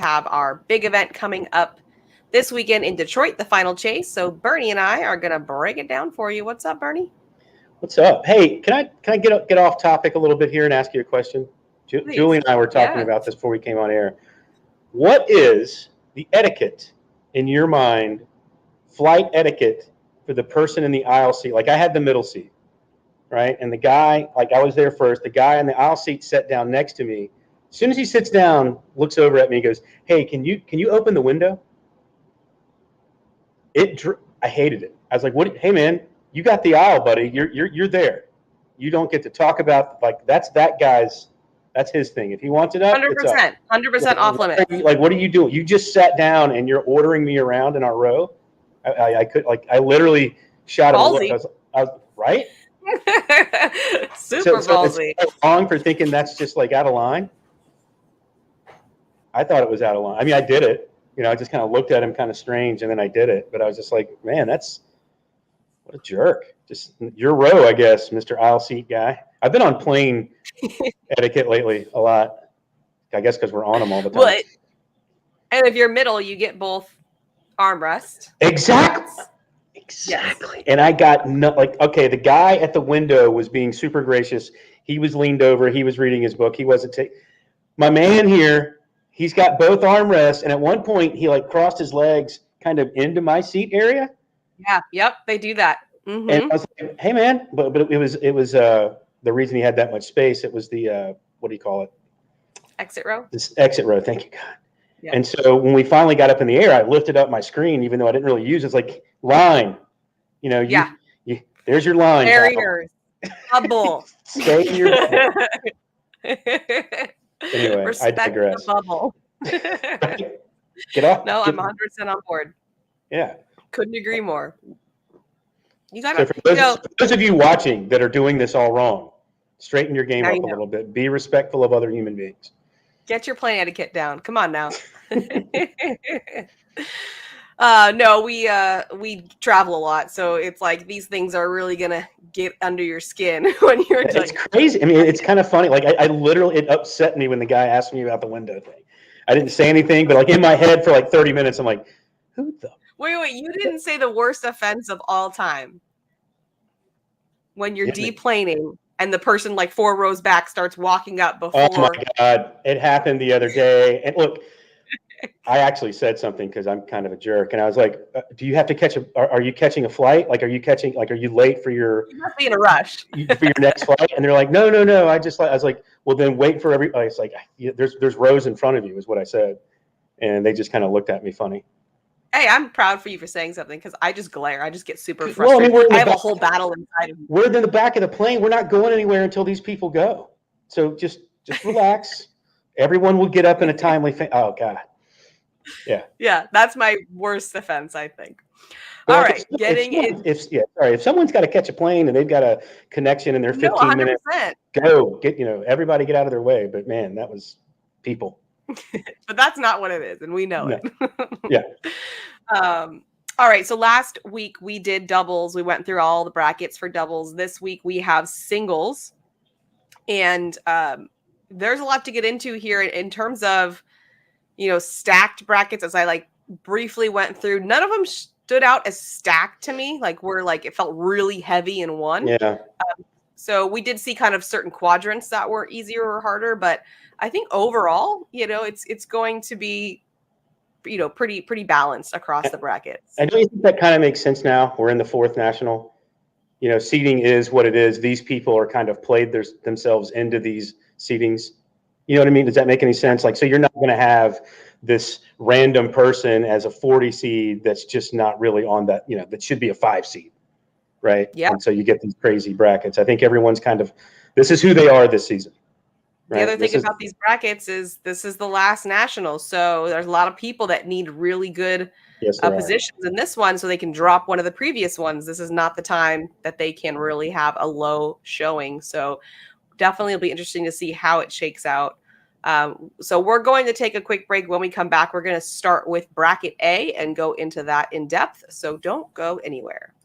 have our big event coming up this weekend in Detroit, the Final Chase. So Bernie and I are going to break it down for you. What's up, Bernie? What's up? Hey, can I get off topic a little bit here and ask you a question? Julie and I were talking about this before we came on air. What is the etiquette in your mind, flight etiquette for the person in the aisle seat? Like I had the middle seat, right? And the guy, like I was there first, the guy in the aisle seat sat down next to me. As soon as he sits down, looks over at me and goes, "Hey, can you open the window?" I hated it. I was like, "What? Hey, man, you got the aisle, buddy. You're there. You don't get to talk about that's that guy's. That's his thing. If he wants it up, 100%, 100% off limit. Like, what are you doing? You just sat down and you're ordering me around in our row. I literally shot him a look. I was right. Super ballsy. It's wrong for thinking that's just like out of line. I thought it was out of line. I mean, I did it. I just kind of looked at him kind of strange, and then I did it. But I was just like, man, what a jerk. Just your row, I guess, Mr. Aisle Seat guy. I've been on plane etiquette lately a lot. I guess because we're on them all the time. Well, and if you're middle, you get both armrests. Exactly. Yes. And I got okay, the guy at the window was being super gracious. He was leaned over. He was reading his book. He wasn't my man here. He's got both armrests, and at one point he crossed his legs kind of into my seat area. Yeah. Yep. They do that. Mm-hmm. And I was like, "Hey, man!" But it was the reason he had that much space. It was the what do you call it? Exit row. This exit row. Thank you, God. Yeah. And so when we finally got up in the air, I lifted up my screen, even though I didn't really use it. It's like line. There's your line. Barriers. Bubble. Stay in your bubble. Anyway, Respect I digress. The bubble. Get off. No, I'm 100% on board. Yeah. Couldn't agree more. You got to. So for those of you watching that are doing this all wrong, straighten your game up a little bit. Be respectful of other human beings. Get your plane etiquette down. Come on now. No, we travel a lot, so it's like these things are really gonna get under your skin when you're. It's crazy. I mean, it's kind of funny. Like I literally, it upset me when the guy asked me about the window thing. I didn't say anything, but in my head for 30 minutes, I'm like, who the? Wait! You didn't say the worst offense of all time. When you're deplaning and the person 4 rows back starts walking up before. Oh my God! It happened the other day, and look. I actually said something because I'm kind of a jerk, and I was like, "Do you have to are you catching a flight? Are you late for your? You must be in a rush for your next flight." And they're like, "No. I was like, well, then wait for everybody." It's like, there's rows in front of you, is what I said, and they just kind of looked at me funny. Hey, I'm proud for you for saying something because I just glare. I just get super frustrated. Well, I have a whole battle inside of me. We're in the back of the plane. We're not going anywhere until these people go. So just relax. Everyone will get up in a timely fashion. Oh God. Yeah, that's my worst offense, I think. All right, if someone's got to catch a plane and they've got a connection in their 15 minutes, everybody get out of their way. But man, that was people. But that's not what it is, and we know it. Yeah. All right, so last week we did doubles. We went through all the brackets for doubles. This week we have singles, and there's a lot to get into here in terms of stacked brackets. As I briefly went through, none of them stood out as stacked to me. It felt really heavy in one. Yeah. So we did see kind of certain quadrants that were easier or harder, but I think overall, it's going to be, pretty balanced across the brackets. I don't think that kind of makes sense now. We're in the 4th national. Seating is what it is. These people are kind of played themselves into these seatings. You know what I mean? Does that make any sense? So you're not going to have this random person as a 40 seed that's just not really on that, that should be a 5 seed, right? Yeah. And so you get these crazy brackets. I think everyone's this is who they are this season. Right? The other thing about these brackets is this is the last national. So there's a lot of people that need really good positions in this one so they can drop one of the previous ones. This is not the time that they can really have a low showing. So definitely it'll be interesting to see how it shakes out. So we're going to take a quick break. When we come back, we're going to start with bracket A and go into that in depth. So don't go anywhere.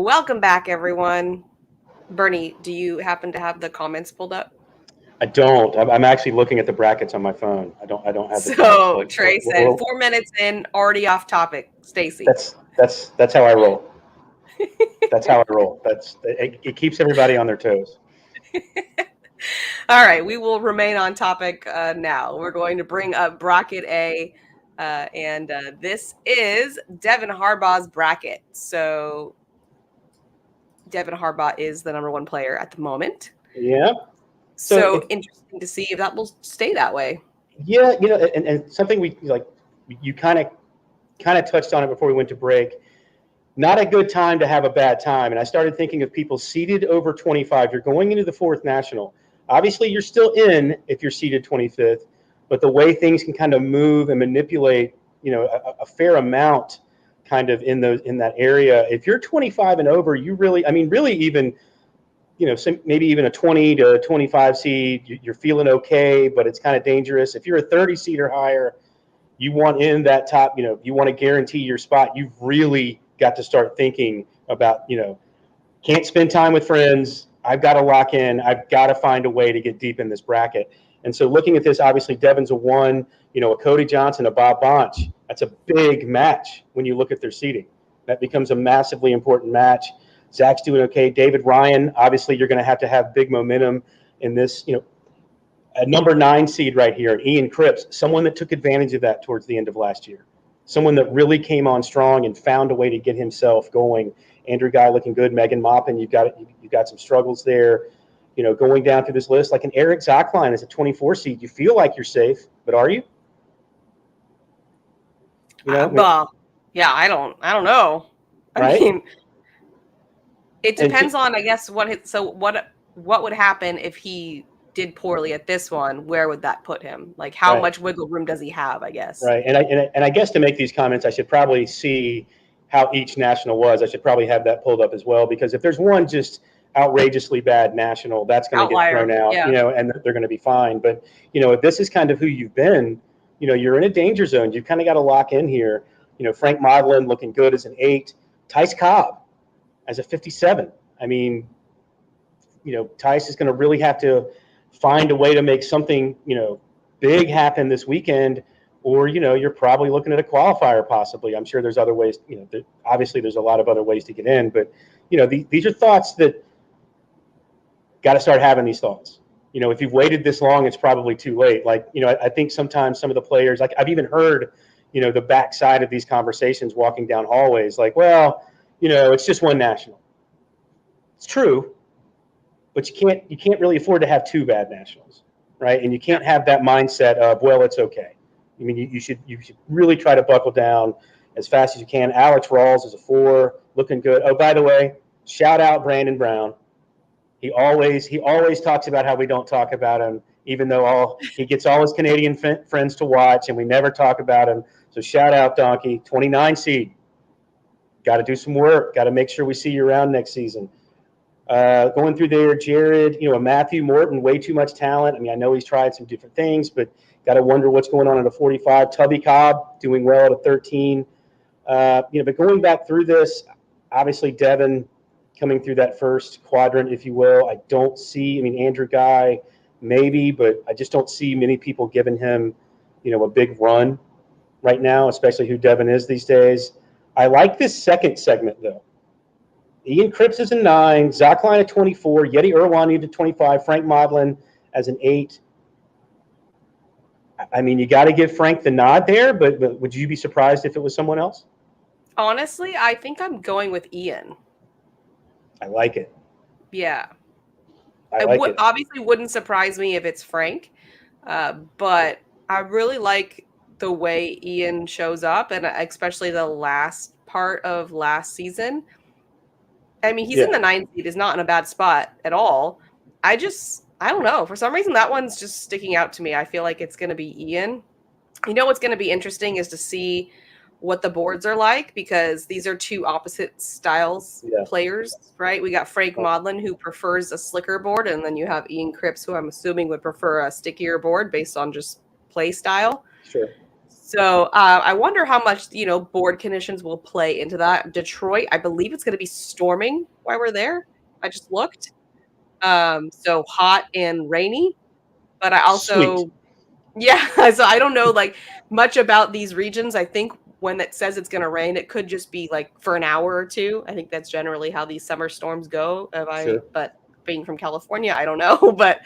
Welcome back, everyone. Bernie, do you happen to have the comments pulled up? I don't. I'm actually looking at the brackets on my phone. I don't have the So Trey said 4 minutes in, already off topic. Stacy. That's how I roll. That's how I roll. It keeps everybody on their toes. All right, we will remain on topic now. We're going to bring up bracket A, and this is Devin Harbaugh's bracket. So Devin Harbaugh is the number one player at the moment. Yeah. So interesting to see if that will stay that way. Yeah, and something we like, you kind of touched on it before we went to break. Not a good time to have a bad time. And I started thinking of people seeded over 25. You're going into the fourth national. Obviously, you're still in if you're seeded 25th, but the way things can kind of move and manipulate, a fair amount kind of in that area. If you're 25 and over, you really even, maybe even a 20 to 25 seed, you're feeling okay, but it's kind of dangerous. If you're a 30 seed or higher, you want in that top, you want to guarantee your spot. You've really got to start thinking about, can't spend time with friends. I've got to lock in. I've got to find a way to get deep in this bracket. And so looking at this, obviously Devin's a 1, a Cody Johnson, a Bob Bonch. That's a big match when you look at their seeding. That becomes a massively important match. Zach's doing okay. David Ryan, obviously you're going to have big momentum in this, a number 9 seed right here, Ian Cripps, someone that took advantage of that towards the end of last year. Someone that really came on strong and found a way to get himself going. Andrew Guy looking good. Megan Maupin, you've got some struggles there. Going down through this list, like an Eric Zockline is a 24 seed. You feel like you're safe, but are you? Yeah, I don't know. Right? I mean, it depends on, I guess, what would happen if he did poorly at this one. Where would that put him? Like, how much wiggle room does he have, I guess? Right. And I guess to make these comments, I should probably see how each national was. I should probably have that pulled up as well, because if there's one just outrageously bad national, that's going to get thrown out, and they're going to be fine. But, if this is kind of who you've been, you're in a danger zone. You've kind of got to lock in here. Frank Modlin looking good as an 8. Tice Cobb as a 57. I mean, Tice is going to really have to find a way to make something, big happen this weekend, or, you're probably looking at a qualifier possibly. I'm sure there's other ways, obviously there's a lot of other ways to get in, but, these are thoughts that got to start having these thoughts. If you've waited this long, it's probably too late. Like, I think sometimes some of the players, like I've even heard, the backside of these conversations walking down hallways, like, well, it's just one national. It's true, but you can't really afford to have 2 bad nationals, right? And you can't have that mindset of, well, it's okay. I mean, you should really try to buckle down as fast as you can. Alex Rawls is a 4, looking good. Oh, by the way, shout out Brandon Brown. He always talks about how we don't talk about him, even though he gets all his Canadian friends to watch, and we never talk about him. So shout out Donkey, 29 seed. Got to do some work. Got to make sure we see you around next season. Going through there, Jared, Matthew Morton, way too much talent. I mean, I know he's tried some different things, but got to wonder what's going on at a 45. Tubby Cobb doing well at a 13. But going back through this, obviously Devin coming through that first quadrant, if you will. I don't see, Andrew Guy, maybe, but I just don't see many people giving him, a big run right now, especially who Devin is these days. I like this second segment, though. Ian Cripps is a 9, Zockline at 24, Yeti Irwani at 25, Frank Modlin as an 8. I mean, you got to give Frank the nod there, but would you be surprised if it was someone else? Honestly, I think I'm going with Ian. I like it. Yeah. It obviously wouldn't surprise me if it's Frank, but I really like the way Ian shows up, and especially the last part of last season. I mean, he's in the 9th seed, is not in a bad spot at all. I don't know. For some reason, that one's just sticking out to me. I feel like it's going to be Ian. What's going to be interesting is to see what the boards are like, because these are 2 opposite styles players, right? We got Frank Modlin, who prefers a slicker board, and then you have Ian Cripps, who I'm assuming would prefer a stickier board based on just play style. Sure. So I wonder how much, board conditions will play into that. Detroit, I believe it's going to be storming while we're there. I just looked. So hot and rainy, but I Sweet. also, yeah, so I don't know like much about these regions. I think when it says it's going to rain, it could just be like for an hour or two. I think that's generally how these summer storms go. Sure. But being from California, I don't know. But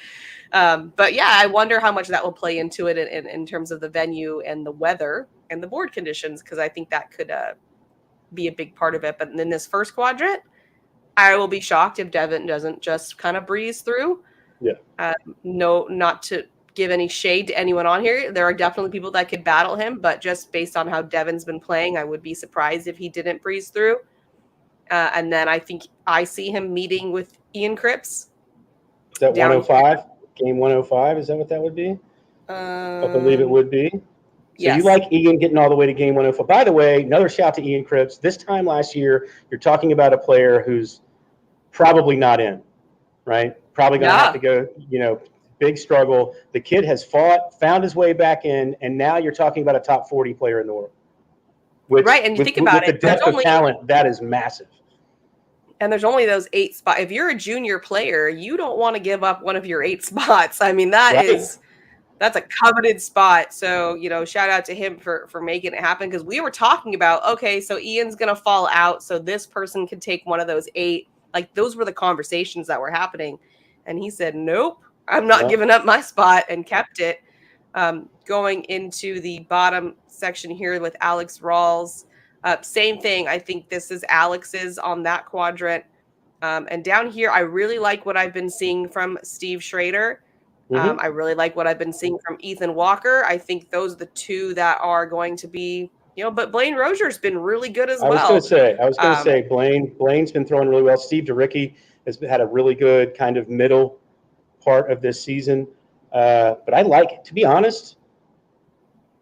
yeah, I wonder how much that will play into it in terms of the venue and the weather and the board conditions, because I think that could be a big part of it. But in this first quadrant, I will be shocked if Devin doesn't just kind of breeze through. Yeah. No, not to give any shade to anyone on here. There are definitely people that could battle him, but just based on how Devin's been playing, I would be surprised if he didn't breeze through. And then I think I see him meeting with Ian Cripps. Is that 105? Game 105? Is that what that would be? I believe it would be. So yes. You like Ian getting all the way to game 105. By the way, another shout to Ian Cripps. This time last year, you're talking about a player who's probably not in, right? Probably going to have to go, big struggle. The kid has fought, found his way back in, and now you're talking about a top 40 player in the world. Which, right, and you think about it, the depth of talent, that is massive. And there's only those 8 spots. If you're a junior player, you don't want to give up one of your 8 spots. I mean, that's a coveted spot. So, shout out to him for making it happen, because we were talking about, okay, so Ian's going to fall out, so this person could take one of those 8. Like, those were the conversations that were happening. And he said, nope, I'm not giving up my spot, and kept it. Going into the bottom section here with Alex Rawls. Same thing. I think this is Alex's on that quadrant. And down here, I really like what I've been seeing from Steve Schrader. I really like what I've been seeing from Ethan Walker. I think those are the two that are going to be, but Blaine Rozier's been really good as well. I was going to say Blaine's been throwing really well. Steve DeRicke has had a really good kind of middle part of this season. But to be honest,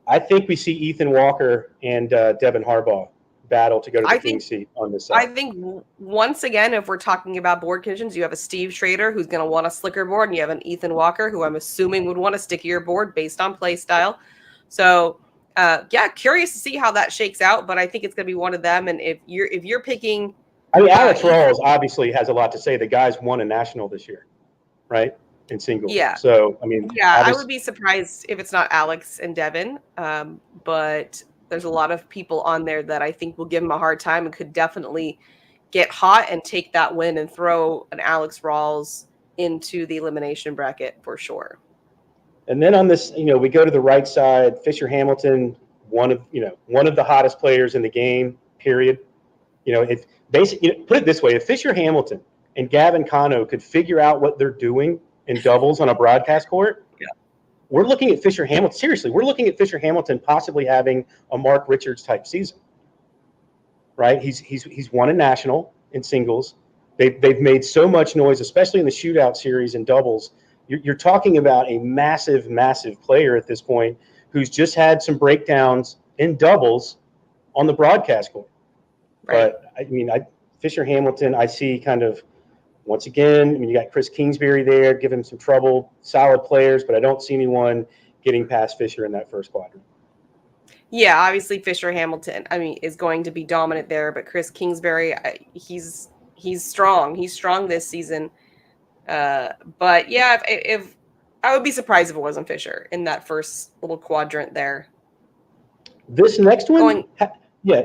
I think we see Ethan Walker and Devin Harbaugh battle to go to the king seat on this side. I think once again, if we're talking about board conditions, you have a Steve Schrader who's going to want a slicker board, and you have an Ethan Walker who I'm assuming would want a stickier board based on play style. So curious to see how that shakes out, but I think it's going to be one of them. And if you're picking, Alex Rawls obviously has a lot to say. The guy's won a national this year, right? In singles. Yeah. So, I would be surprised if it's not Alex and Devin. But there's a lot of people on there that I think will give him a hard time and could definitely get hot and take that win and throw an Alex Rawls into the elimination bracket for sure. And then on this, we go to the right side, Fisher Hamilton, one of the hottest players in the game, period. Put it this way, if Fisher Hamilton and Gavin Cano could figure out what they're doing in doubles on a broadcast court, we're looking at Fisher Hamilton. Seriously, we're looking at Fisher Hamilton possibly having a Mark Richards type season, right? He's won a national in singles. They've made so much noise, especially in the shootout series in doubles. You're talking about a massive, massive player at this point who's just had some breakdowns in doubles on the broadcast court. Right. But Fisher Hamilton, I see kind of. Once again, you got Chris Kingsbury there, give him some trouble. Solid players, but I don't see anyone getting past Fisher in that first quadrant. Yeah, obviously Fisher Hamilton, is going to be dominant there, but Chris Kingsbury, he's strong. He's strong this season. But yeah, if I would be surprised if it wasn't Fisher in that first little quadrant there. This next one,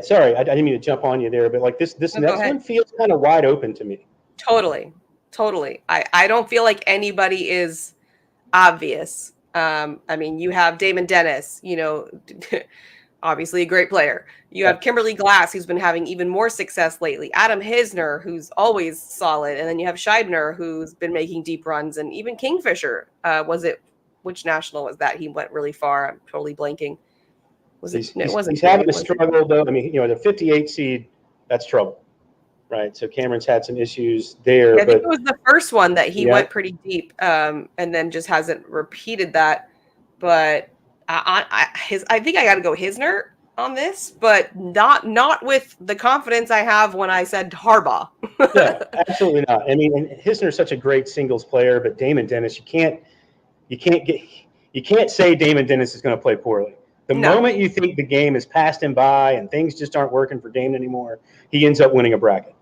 sorry, I didn't mean to jump on you there, but this next one feels kind of wide open to me. Totally. I don't feel like anybody is obvious. You have Damon Dennis, obviously a great player. You have Kimberly Glass, who's been having even more success lately. Adam Hisner, who's always solid. And then you have Scheibner, who's been making deep runs. And even Kingfisher, which national was that? He went really far. I'm totally blanking. He's having a struggle, though. The 58 seed, that's trouble. Right, so Cameron's had some issues there. I think it was the first one that he went pretty deep, and then just hasn't repeated that. But I think I got to go Hisner on this, but not with the confidence I have when I said Harbaugh. Yeah, absolutely not. And Hisner's such a great singles player, but Damon Dennis, you can't say Damon Dennis is going to play poorly. The moment you think the game has passed him by and things just aren't working for Damon anymore, he ends up winning a bracket.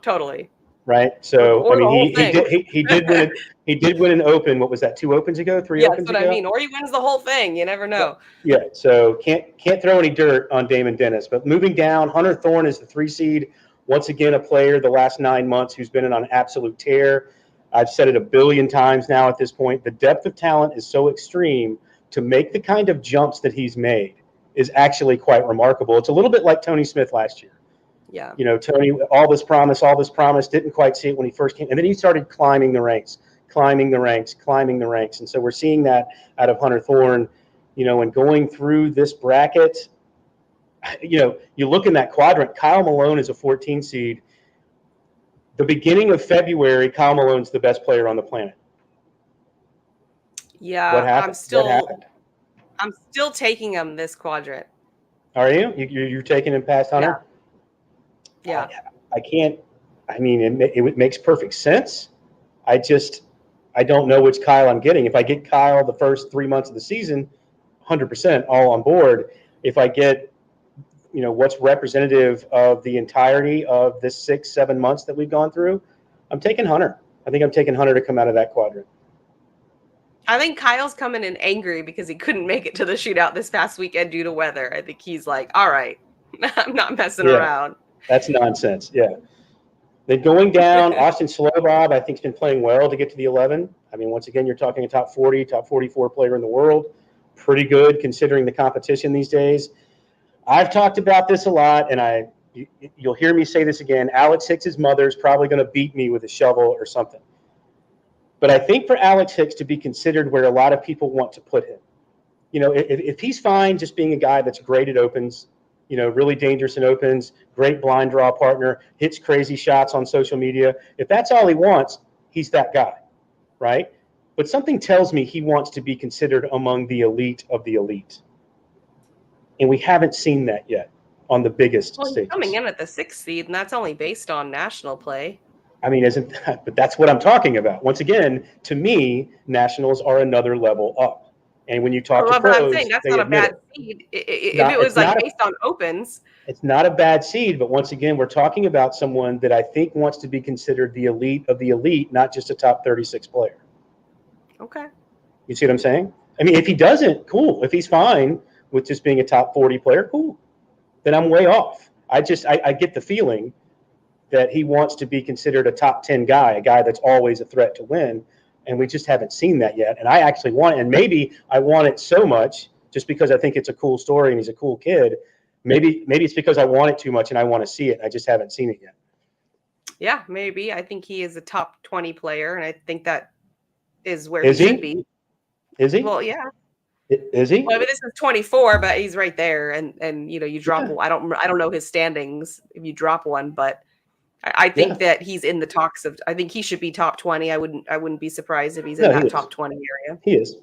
Totally. Right. So or I mean, he did win it. He did win an Open. What was that? 2 Opens ago? 3 Opens ago? That's what I mean. Or he wins the whole thing. You never know. Yeah. So can't throw any dirt on Damon Dennis. But moving down, Hunter Thorne is the 3 seed. Once again, a player the last 9 months who's been on an absolute tear. I've said it a billion times now at this point. The depth of talent is so extreme to make the kind of jumps that he's made is actually quite remarkable. It's a little bit like Tony Smith last year. Yeah. You know, Tony, all this promise, didn't quite see it when he first came. And then he started climbing the ranks. And so we're seeing that out of Hunter Thorne, you know, and going through this bracket, you know, you look in that quadrant, Kyle Malone is a 14 seed. The beginning of February, Kyle Malone's the best player on the planet. Yeah. What happened? I'm still taking him this quadrant. Are you? You're taking him past Hunter? Yeah. I can't. I mean, it makes perfect sense. I don't know which Kyle I'm getting. If I get Kyle the first 3 months of the season, 100% all on board. If I get, you know, what's representative of the entirety of this 6-7 months that we've gone through, I'm taking Hunter. I think I'm taking Hunter to come out of that quadrant. I think Kyle's coming in angry because he couldn't make it to the shootout this past weekend due to weather. I think he's like, all right, I'm not messing around. That's nonsense. Yeah. Then going down, Austin Slobob, I think, has been playing well to get to the 11. I mean, once again, you're talking a top 40, top 44 player in the world. Pretty good considering the competition these days. I've talked about this a lot, and you'll hear me say this again. Alex Hicks's mother's probably going to beat me with a shovel or something. But I think for Alex Hicks to be considered where a lot of people want to put him, you know, if he's fine just being a guy that's great at opens, you know, really dangerous in opens, great blind draw partner, hits crazy shots on social media. If that's all he wants, he's that guy, right? But something tells me he wants to be considered among the elite of the elite. And we haven't seen that yet on the biggest stages. He's coming in at the 6th seed, and that's only based on national play. I mean, but that's what I'm talking about. Once again, to me, nationals are another level up. And when you talk to pros, I'm saying that's not a bad seed. If it was like based on opens, it's not a bad seed. But once again, we're talking about someone that I think wants to be considered the elite of the elite, not just a top 36 player. Okay. You see what I'm saying? I mean, if he doesn't, cool. If he's fine with just being a top 40 player, cool. Then I'm way off. I get the feeling that he wants to be considered a top 10 guy, a guy that's always a threat to win. And we just haven't seen that yet. And I actually want it. And maybe I want it so much just because I think it's a cool story and he's a cool kid. Maybe it's because I want it too much and I want to see it. I just haven't seen it yet. Yeah, maybe. I think he is a top 20 player, and I think that is where he should be. Is he? Well, yeah. Is he? Well, I mean, this is 24, but he's right there. And you know, you drop. Yeah. I don't know his standings if you drop one, but I think that he's in the talks of. I think he should be top 20. I wouldn't be surprised if he's in that top 20 area. He is,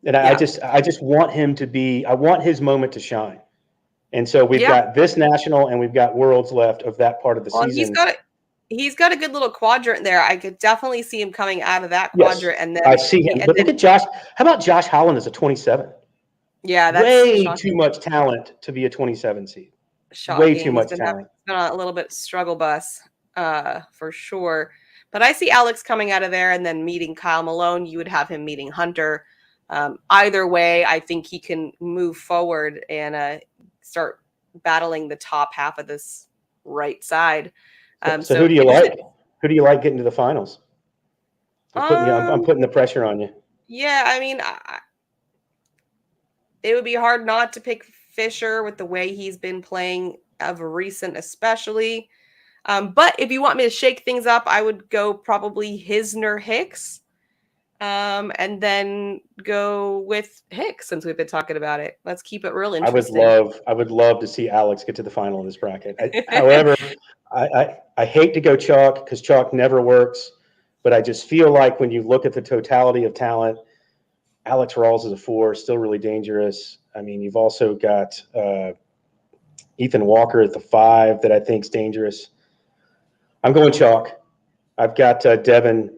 and I just want him to be. I want his moment to shine, and so we've got this national and we've got worlds left of that part of the season. He's got a good little quadrant there. I could definitely see him coming out of that quadrant, and then I see him. But look at Josh. How about Josh Holland as a 27? Yeah, that's way too much talent to be a 27 seed. Shocking. Way too much talent. He's been on a little bit struggle bus, for sure. But I see Alex coming out of there and then meeting Kyle Malone. You would have him meeting Hunter. Either way, I think he can move forward and start battling the top half of this right side. So who do you like? Who do you like getting to the finals? I'm putting the pressure on you. Yeah, I mean, it would be hard not to pick Fisher with the way he's been playing of recent, especially. But if you want me to shake things up, I would go probably Hisner Hicks, and then go with Hicks since we've been talking about it. Let's keep it real interesting. I would love to see Alex get to the final of this bracket. However, I hate to go chalk because chalk never works, but I just feel like when you look at the totality of talent, Alex Rawls is a 4, still really dangerous. I mean, you've also got Ethan Walker at the 5 that I think is dangerous. I'm going chalk. I've got Devin.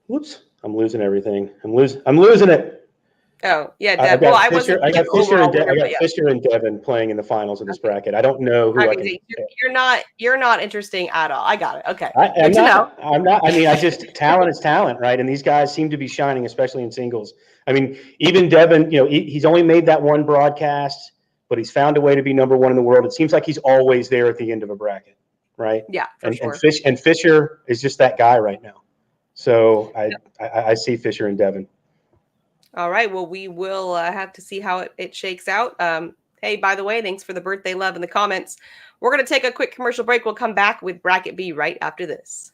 Whoops, I'm losing everything. I'm losing it. Oh, yeah, I've Deb. got Well, I Fisher. wasn't I got the Fisher overall and winner, I got but yeah. Fisher and Devin playing in the finals of this Okay. bracket. I don't know who I can. You're not interesting at all. I got it. Okay. I'm not. I mean, I just talent is talent, right? And these guys seem to be shining, especially in singles. I mean, even Devin, you know, he's only made that one broadcast, but he's found a way to be number one in the world. It seems like he's always there at the end of a bracket, right? Yeah, for sure. And Fisher is just that guy right now. So I see Fisher and Devin. All right. Well, we will have to see how it shakes out. Hey, by the way, thanks for the birthday love in the comments. We're going to take a quick commercial break. We'll come back with Bracket B right after this.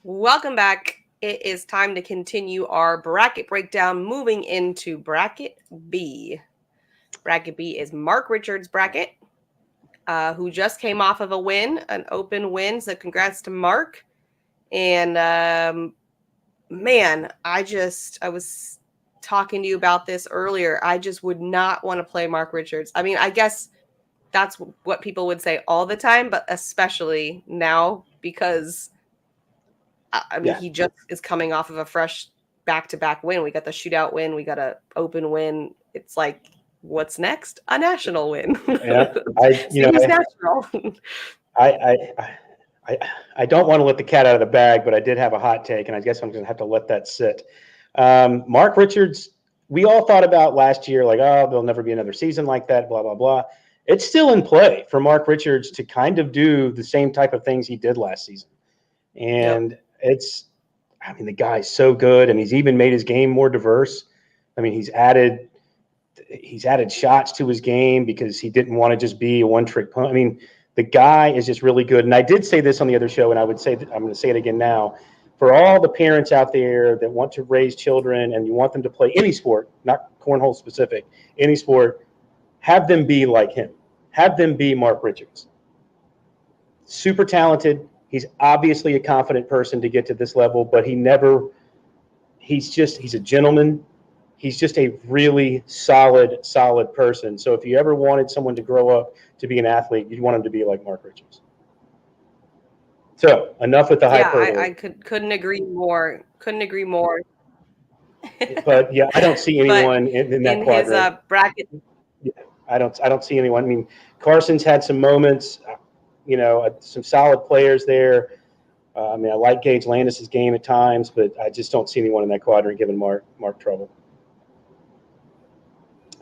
Welcome back. It is time to continue our bracket breakdown, moving into bracket B. Bracket B is Mark Richards' bracket, who just came off of a win, an open win. So congrats to Mark. And man, I was talking to you about this earlier. I just would not want to play Mark Richards. I mean, I guess that's what people would say all the time, but especially now because I mean, he just is coming off of a fresh back-to-back win. We got the shootout win. We got an open win. It's like, what's next? A national win. Yeah, I don't want to let the cat out of the bag, but I did have a hot take, and I guess I'm going to have to let that sit. Mark Richards, we all thought about last year, like, oh, there'll never be another season like that, blah, blah, blah. It's still in play for Mark Richards to kind of do the same type of things he did last season. And I mean, the guy's so good, and he's even made his game more diverse. I mean, he's added shots to his game because he didn't want to just be a one-trick pony. I mean, the guy is just really good. And I did say this on the other show, and I would say that I'm going to say it again now. For all the parents out there that want to raise children and you want them to play any sport, not cornhole specific, any sport, have them be like him. Have them be Mark Richards. Super talented. He's obviously a confident person to get to this level, but he's a gentleman. He's just a really solid person. So if you ever wanted someone to grow up to be an athlete, you'd want him to be like Mark Richards. So enough with the hyperbole. I couldn't agree more. But yeah, I don't see anyone in that quadrant. His bracket. Yeah, I don't see anyone. I mean, Carson's had some moments. You know, some solid players there. I mean, I like Gage Landis' game at times, but I just don't see anyone in that quadrant giving Mark trouble.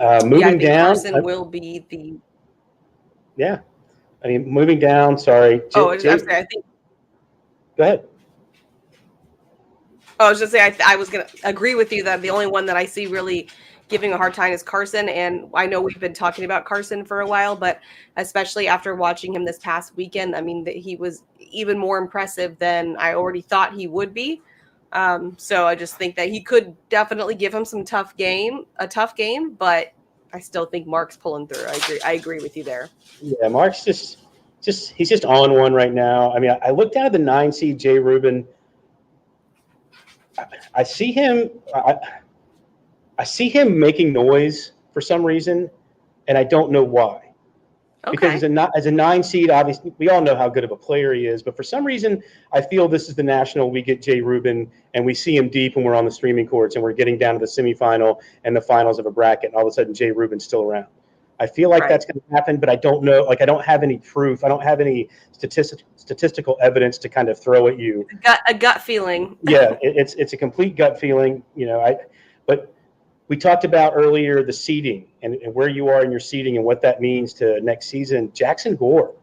Moving down, Carson will be the. Yeah, I mean, moving down. Sorry. I'm sorry. I think. Go ahead. I was just saying, I was going to agree with you that the only one that I see really giving a hard time is Carson. And I know we've been talking about Carson for a while, but especially after watching him this past weekend, I mean, he was even more impressive than I already thought he would be. So I just think that he could definitely give him a tough game, but I still think Mark's pulling through. I agree with you there. Yeah, Mark's he's just on one right now. I mean, I looked down at the 9 seed Jay Rubin. I see him. I see him making noise for some reason, and I don't know why. Okay. Because as a 9 seed, obviously, we all know how good of a player he is. But for some reason, I feel this is the national. We get Jay Rubin, and we see him deep when we're on the streaming courts, and we're getting down to the semifinal and the finals of a bracket, and all of a sudden, Jay Rubin's still around. I feel like that's going to happen, but I don't know. Like, I don't have any proof. I don't have any statistical evidence to kind of throw at you. A gut feeling. Yeah, it's a complete gut feeling. But we talked about earlier the seeding and where you are in your seeding and what that means to next season. Jackson Gore,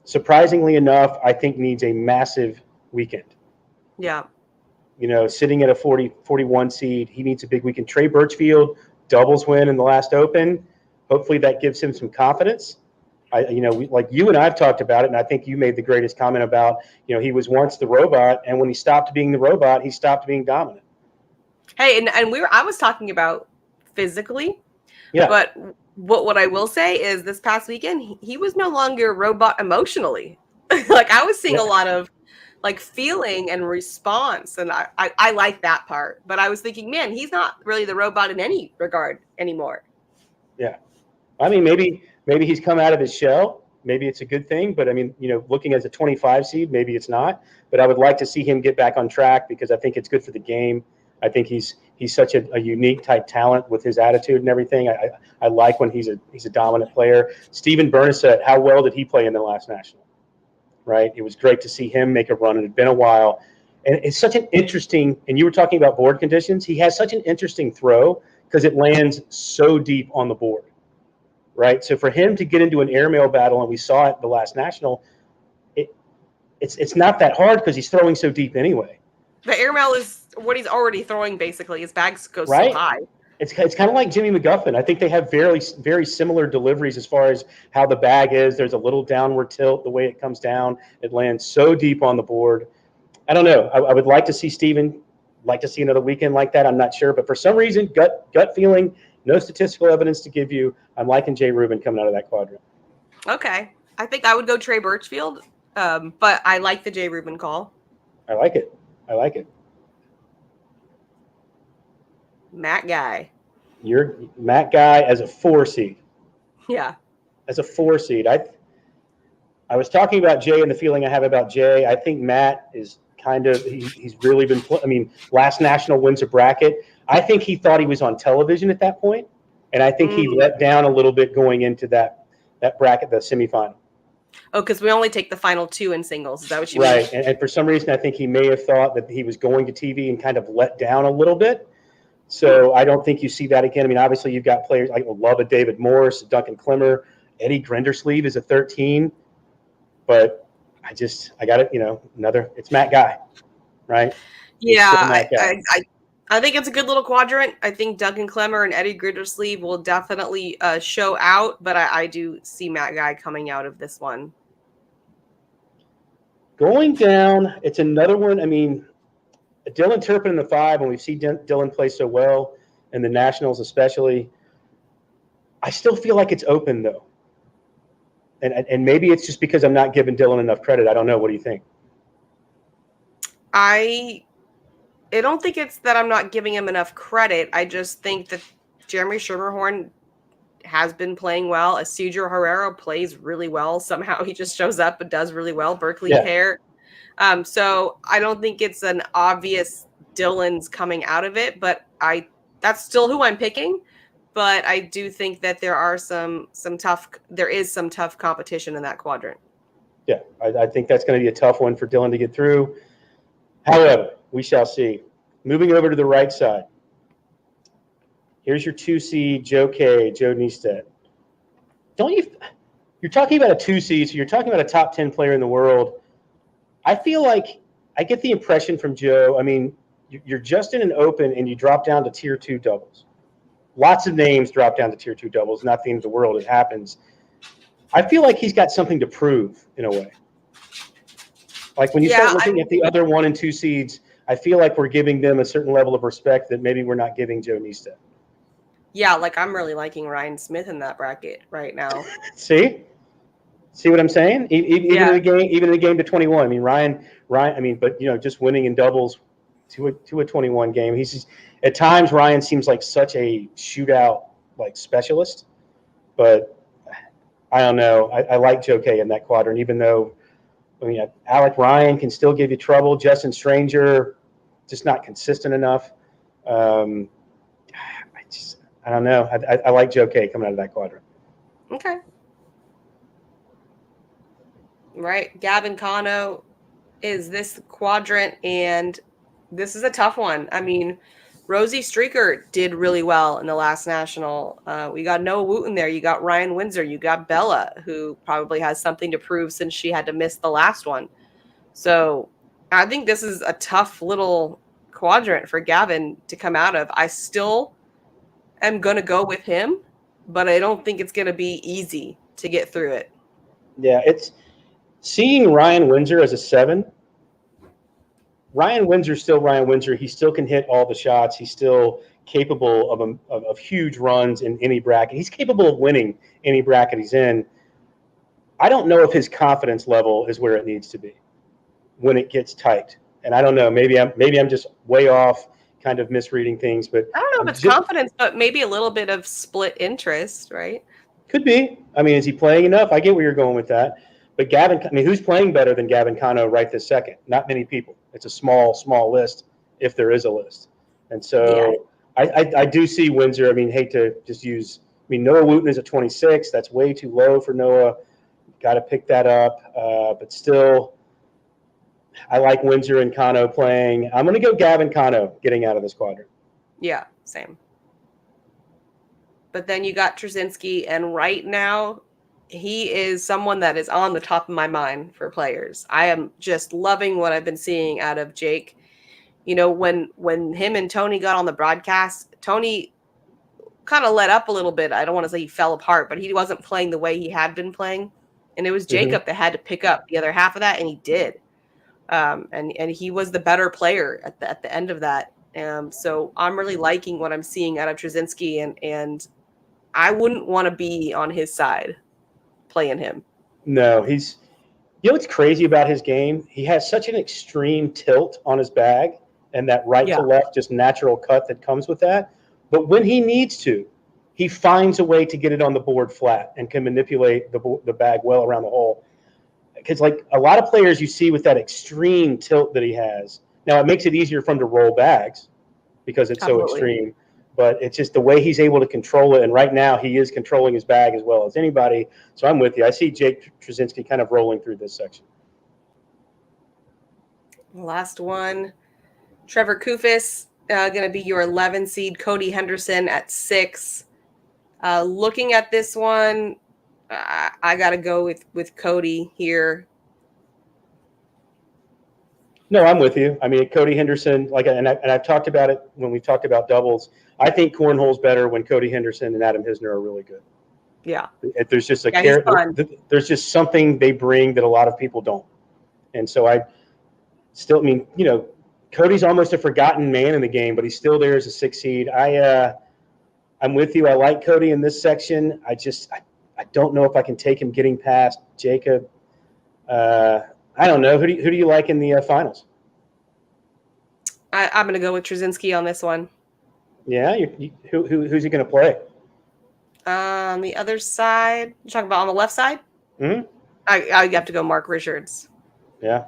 surprisingly enough, I think needs a massive weekend. Yeah. Sitting at a 41 seed, he needs a big weekend. Trey Birchfield, doubles win in the last Open. Hopefully that gives him some confidence. Like you and I've talked about it, and I think you made the greatest comment about, he was once the robot, and when he stopped being the robot, he stopped being dominant. Hey, and I was talking about physically, yeah. But what I will say is this past weekend, he was no longer a robot emotionally. Like I was seeing a lot of like feeling and response, and I like that part. But I was thinking, man, he's not really the robot in any regard anymore. Yeah, I mean, maybe he's come out of his shell. Maybe it's a good thing, but I mean, looking as a 25 seed, maybe it's not. But I would like to see him get back on track because I think it's good for the game. I think he's such a unique type talent with his attitude and everything. I like when he's a dominant player. Steven Bernasset, how well did he play in the last national? Right, it was great to see him make a run. It had been a while, and it's such an interesting. And you were talking about board conditions. He has such an interesting throw because it lands so deep on the board. Right, so for him to get into an airmail battle, and we saw it the last national, it's not that hard because he's throwing so deep anyway. The airmail is what he's already throwing, basically. His bags go so high. It's kind of like Jimmy McGuffin. I think they have very, very similar deliveries as far as how the bag is. There's a little downward tilt the way it comes down. It lands so deep on the board. I don't know. I would like to see Steven, like to see another weekend like that. I'm not sure. But for some reason, gut feeling, no statistical evidence to give you, I'm liking Jay Rubin coming out of that quadrant. Okay. I think I would go Trey Birchfield, but I like the Jay Rubin call. I like it. Matt Guy. You're Matt Guy as a 4 seed. Yeah. As a 4 seed. I was talking about Jay and the feeling I have about Jay. I think Matt is he's really been, last national wins a bracket. I think he thought he was on television at that point, and I think he let down a little bit going into that bracket, the semifinal. Oh, because we only take the final 2 in singles. Is that what you mean? Right, and for some reason, I think he may have thought that he was going to TV and kind of let down a little bit. So I don't think you see that again. I mean, obviously, you've got players like love a David Morris, Duncan Klimmer, Eddie Grindersleeve is a 13, but I got it. It's Matt Guy, right? Yeah, I think it's a good little quadrant. I think Duncan Klemmer and Eddie Grindersleeve will definitely show out, but I do see Matt Guy coming out of this one. Going down, it's another one. I mean, Dylan Turpin in the 5, and we've seen Dylan play so well in the Nationals especially. I still feel like it's open, though. And maybe it's just because I'm not giving Dylan enough credit. I don't know. What do you think? I don't think it's that I'm not giving him enough credit. I just think that Jeremy Schermerhorn has been playing well. Isidro Herrera plays really well. Somehow he just shows up and does really well. Berkeley Pear. So I don't think it's an obvious Dylan's coming out of it, but that's still who I'm picking. But I do think that there is some tough competition in that quadrant. Yeah, I think that's going to be a tough one for Dylan to get through. However, we shall see. Moving over to the right side. Here's your 2 seed, Joe K, Joe Niestedt. You're talking about a 2 seed, so you're talking about a top 10 player in the world. I feel like I get the impression from Joe, I mean, you're just in an open and you drop down to tier 2 doubles. Lots of names drop down to tier 2 doubles. Not the end of the world. It happens. I feel like he's got something to prove in a way. Like when you start looking at the other 1 and 2 seeds, I feel like we're giving them a certain level of respect that maybe we're not giving Joe Niestad. Yeah, like I'm really liking Ryan Smith in that bracket right now. See what I'm saying? Even in the game to 21. I mean, Ryan. I mean, but just winning in doubles to a 21 game. He's just, at times Ryan seems like such a shootout like specialist, but I don't know. I like Joe K in that quadrant, even though Alec Ryan can still give you trouble. Justin Stranger, just not consistent enough. I don't know. I like Joe K coming out of that quadrant. Okay. Right. Gavin Cano is this quadrant, and this is a tough one. I mean, Rosie Streaker did really well in the last national. We got Noah Wooten there. You got Ryan Windsor. You got Bella, who probably has something to prove since she had to miss the last one. So I think this is a tough little quadrant for Gavin to come out of. I still am going to go with him, but I don't think it's going to be easy to get through it. Yeah, it's seeing Ryan Windsor as a 7. Ryan Windsor's still Ryan Windsor. He still can hit all the shots. He's still capable of huge runs in any bracket. He's capable of winning any bracket he's in. I don't know if his confidence level is where it needs to be when it gets tight. And I don't know. Maybe I'm just way off, kind of misreading things. But I don't know if it's confidence, but maybe a little bit of split interest, right? Could be. I mean, is he playing enough? I get where you're going with that. But Gavin, I mean, who's playing better than Gavin Cano right this second? Not many people. It's a small list, if there is a list. And so I do see Windsor. I mean, hate to just use. I mean, Noah Wooten is at 26. That's way too low for Noah. Got to pick that up. But still, I like Windsor and Cano playing. I'm going to go Gavin Cano getting out of this quadrant. Yeah, same. But then you got Trzynski, and right now he is someone that is on the top of my mind for players. I am just loving what I've been seeing out of Jake. You know, when him and Tony got on the broadcast, Tony kind of let up a little bit. I don't want to say he fell apart, but he wasn't playing the way he had been playing. And it was Jacob that had to pick up the other half of that, and he did. And he was the better player at the end of that. So I'm really liking what I'm seeing out of Trzynski, and I wouldn't want to be on his side playing him. No, he's. You know what's crazy about his game? He has such an extreme tilt on his bag and that right to left, just natural cut that comes with that. But when he needs to, he finds a way to get it on the board flat and can manipulate the bag well around the hole. Because like a lot of players you see with that extreme tilt that he has, now it makes it easier for him to roll bags because it's so extreme. But it's just the way he's able to control it. And right now he is controlling his bag as well as anybody. So I'm with you. I see Jake Trzynski kind of rolling through this section. Last one, Trevor Kufis, going to be your 11 seed, Cody Henderson at 6. Looking at this one, I got to go with Cody here. No, I'm with you. I mean, Cody Henderson, and I've talked about it when we talked about doubles. I think cornhole's better when Cody Henderson and Adam Hisner are really good. Yeah. There's just there's just something they bring that a lot of people don't. And so I mean, Cody's almost a forgotten man in the game, but he's still there as a 6 seed. I'm with you. I like Cody in this section. I don't know if I can take him getting past Jacob. I don't know. Who do you like in the finals? I'm going to go with Trzynski on this one. Yeah, who's he going to play? On the other side, you're talking about on the left side? Mm-hmm. I have to go Mark Richards. Yeah.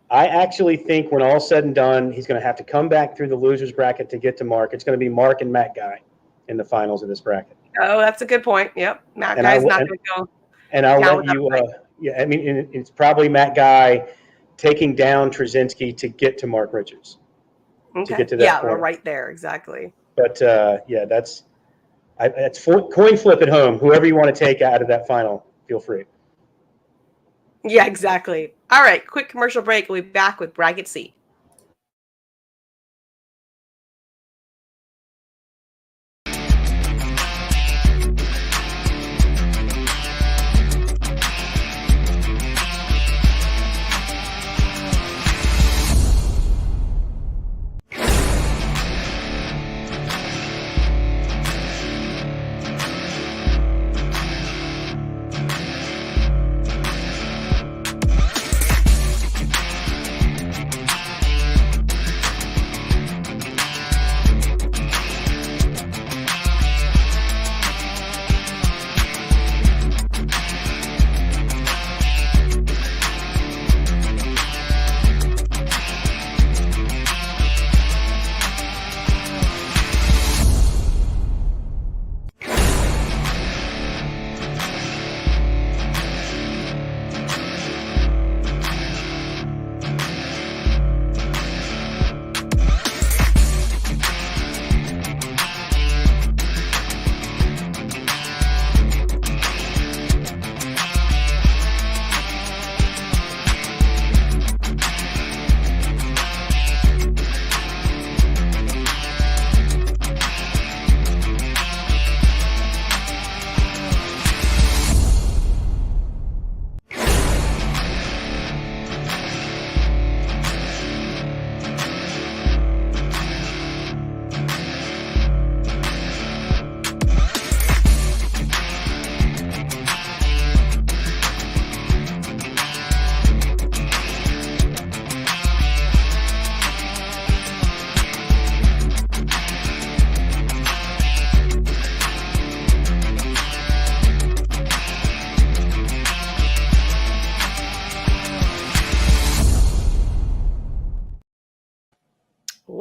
I actually think when all's said and done, he's going to have to come back through the losers bracket to get to Mark. It's going to be Mark and Matt Guy in the finals of this bracket. Oh, that's a good point. Yep. Matt Guy's not going to go. And I'll let you I mean, it's probably Matt Guy taking down Trzynski to get to Mark Richards. Okay. To get to that point. Right there, exactly. But that's coin flip at home. Whoever you want to take out of that final, feel free. Yeah, exactly. All right, quick commercial break. We'll be back with Bracket C.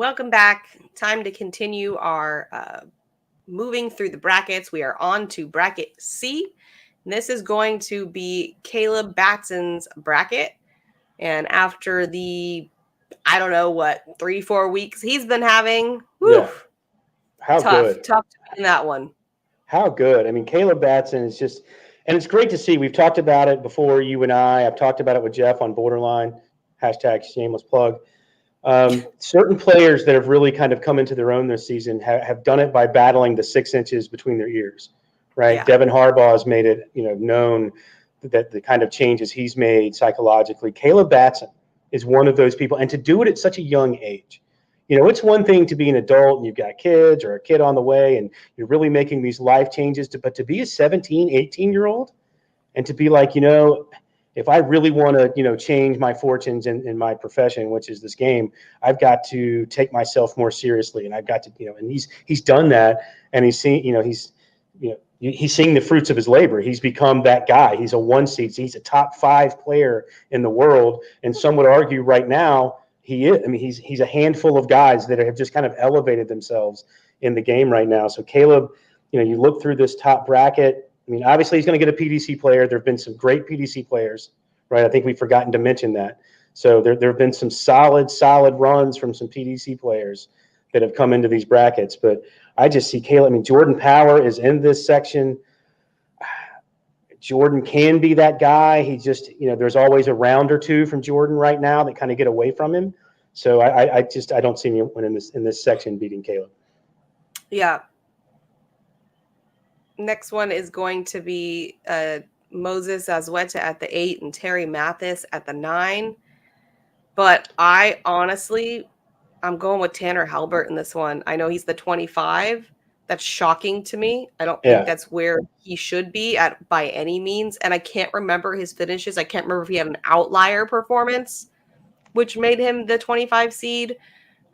Welcome back. Time to continue our moving through the brackets. We are on to bracket C. And this is going to be Caleb Batson's bracket. And after the, I don't know what, 3-4 weeks he's been having, whew, how tough good. to win that one. How good. I mean, Caleb Batson is just, and it's great to see. We've talked about it before, you and I've talked about it with Jeff on Borderline, hashtag shameless plug. Certain players that have really kind of come into their own this season have done it by battling the 6 inches between their ears, right? Yeah. Devin Harbaugh has made it, known that the kind of changes he's made psychologically. Caleb Batson is one of those people, and to do it at such a young age. It's one thing to be an adult and you've got kids or a kid on the way and you're really making these life changes, but to be a 17, 18-year-old and to be like, if I really want to, change my fortunes in my profession, which is this game, I've got to take myself more seriously, and I've got to, and he's done that, and he's seen, he's seeing the fruits of his labor. He's become that guy. He's a 1 seed. He's a top 5 player in the world, and some would argue right now he is. I mean, he's a handful of guys that have just kind of elevated themselves in the game right now. So Caleb, you look through this top bracket. I mean, obviously he's going to get a PDC player. There have been some great PDC players, right? I think we've forgotten to mention that. So there have been some solid runs from some PDC players that have come into these brackets. But I just see Caleb. I mean, Jordan Power is in this section. Jordan can be that guy. He just, there's always a round or two from Jordan right now that kind of get away from him. So I don't see anyone in this section beating Caleb. Yeah. Next one is going to be Moses Azueta at the 8 and Terry Mathis at the 9. But I'm going with Tanner Halbert in this one. I know he's the 25. That's shocking to me. I don't think that's where he should be at by any means. And I can't remember his finishes. I can't remember if he had an outlier performance, which made him the 25 seed.